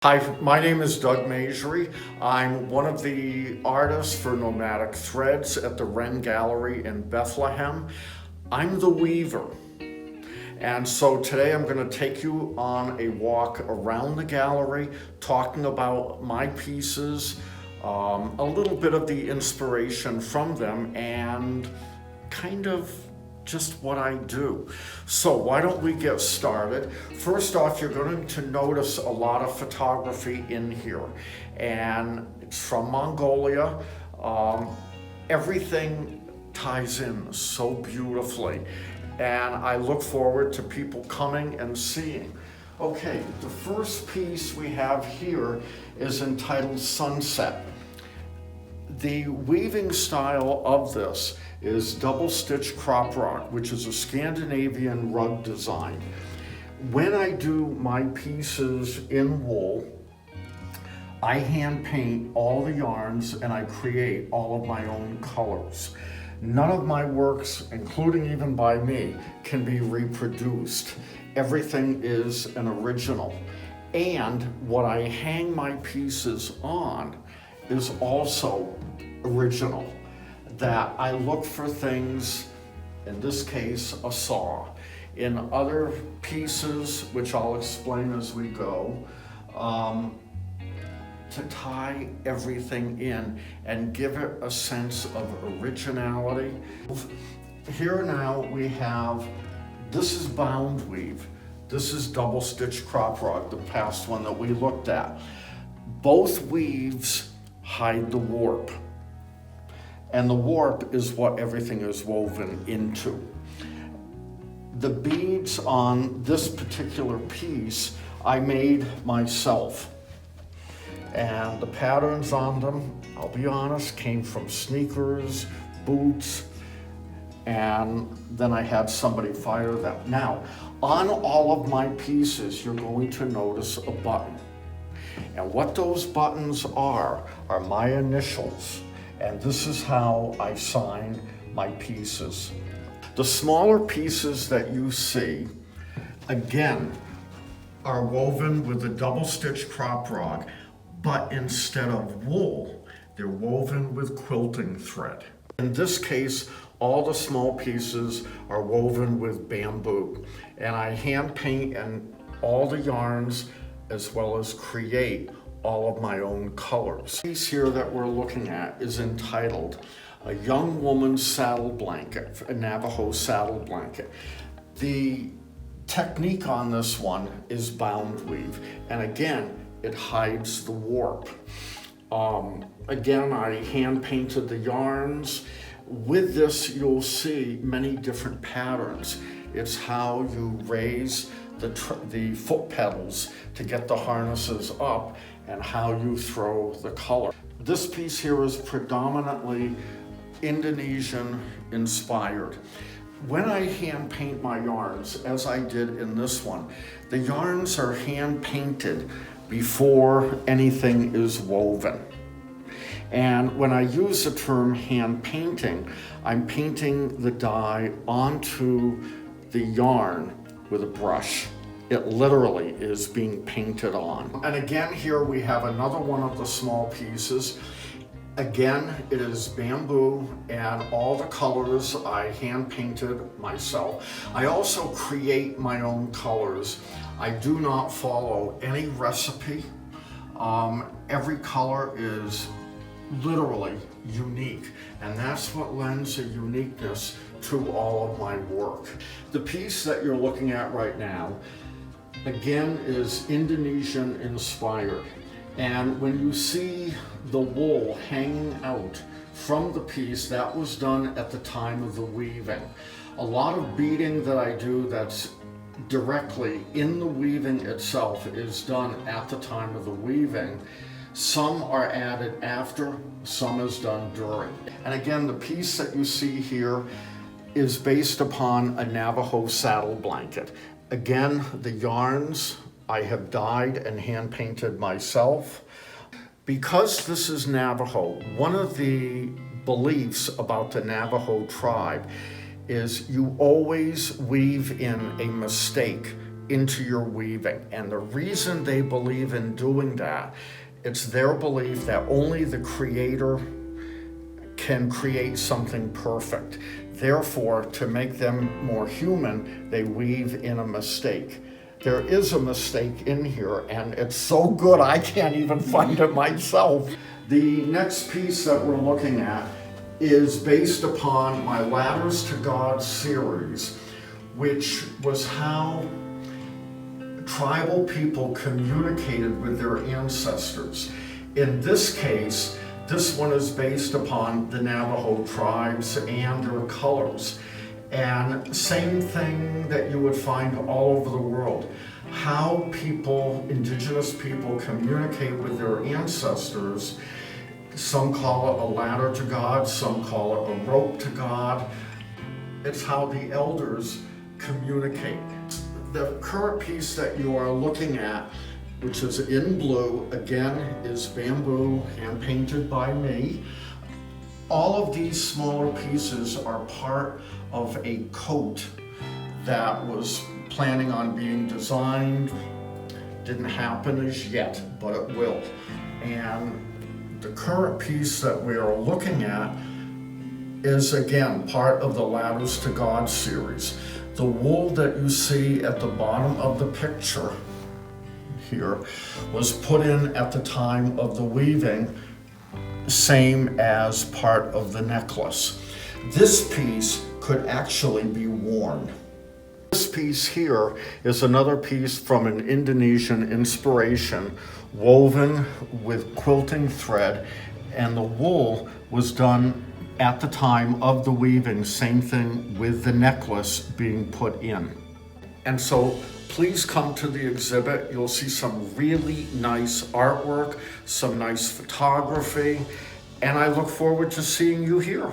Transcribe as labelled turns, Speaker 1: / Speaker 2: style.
Speaker 1: Hi, my name is Doug Masury. I'm one of the artists for Nomadic Threads at the WREN Gallery in Bethlehem. I'm the weaver. And so today I'm going to take you on a walk around the gallery, talking about my pieces, a little bit of the inspiration from them, and kind of just what I do. So why don't we get started? First off, you're going to notice a lot of photography in here, and it's from Mongolia. Everything ties in so beautifully, and I look forward to people coming and seeing. Okay, the first piece we have here is entitled Sunset. The weaving style of this is double stitch crop rock, which is a Scandinavian rug design. When I do my pieces in wool, I hand paint all the yarns and I create all of my own colors. None of my works, including even by me, can be reproduced. Everything is an original. And what I hang my pieces on is also original. That I look for things, in this case, a saw. In other pieces, which I'll explain as we go, to tie everything in and give it a sense of originality. Here now we have, this is bound weave. This is double stitch crop rock, the past one that we looked at. Both weaves hide the warp. And the warp is what everything is woven into. The beads on this particular piece I made myself. And the patterns on them, I'll be honest, came from sneakers, boots, and then I had somebody fire them. Now, on all of my pieces, you're going to notice a button. And what those buttons are my initials. And this is how I sign my pieces. The smaller pieces that you see, again, are woven with a double stitch crop rock, but instead of wool, they're woven with quilting thread. In this case, all the small pieces are woven with bamboo, and I hand paint and all the yarns as well as create all of my own colors. The piece here that we're looking at is entitled A Young Woman's Saddle Blanket, a Navajo saddle blanket. The technique on this one is bound weave, and again, it hides the warp. Again, I hand painted the yarns. With this, you'll see many different patterns. It's how you raise the foot pedals to get the harnesses up, and how you throw the color. This piece here is predominantly Indonesian inspired. When I hand paint my yarns, as I did in this one, the yarns are hand painted before anything is woven. And when I use the term hand painting, I'm painting the dye onto the yarn with a brush. It literally is being painted on. And again, here we have another one of the small pieces. Again, it is bamboo, and all the colors I hand painted myself. I also create my own colors. I do not follow any recipe. Every color is literally unique, and that's what lends a uniqueness to all of my work. The piece that you're looking at right now, again, is Indonesian inspired. And when you see the wool hanging out from the piece, that was done at the time of the weaving. A lot of beading that I do that's directly in the weaving itself is done at the time of the weaving. Some are added after, some is done during. And again, the piece that you see here is based upon a Navajo saddle blanket. Again, the yarns I have dyed and hand painted myself. Because this is Navajo, one of the beliefs about the Navajo tribe is you always weave in a mistake into your weaving. And the reason they believe in doing that, it's their belief that only the creator can create something perfect. Therefore, to make them more human, they weave in a mistake. There is a mistake in here, and it's so good I can't even find it myself. The next piece that we're looking at is based upon my Ladders to God series, which was how tribal people communicated with their ancestors. In this case, this one is based upon the Navajo tribes and their colors. And same thing that you would find all over the world. How people, indigenous people, communicate with their ancestors. Some call it a ladder to God, some call it a rope to God. It's how the elders communicate. The current piece that you are looking at, which is in blue, again, is bamboo, hand painted by me. All of these smaller pieces are part of a coat that was planning on being designed. Didn't happen as yet, but it will. And the current piece that we are looking at is again part of the Ladders to God series. The wool that you see at the bottom of the picture here was put in at the time of the weaving, same as part of the necklace. This piece could actually be worn. This piece here is another piece from an Indonesian inspiration, woven with quilting thread, and the wool was done at the time of the weaving, same thing with the necklace being put in. And so please come to the exhibit. You'll see some really nice artwork, some nice photography, and I look forward to seeing you here.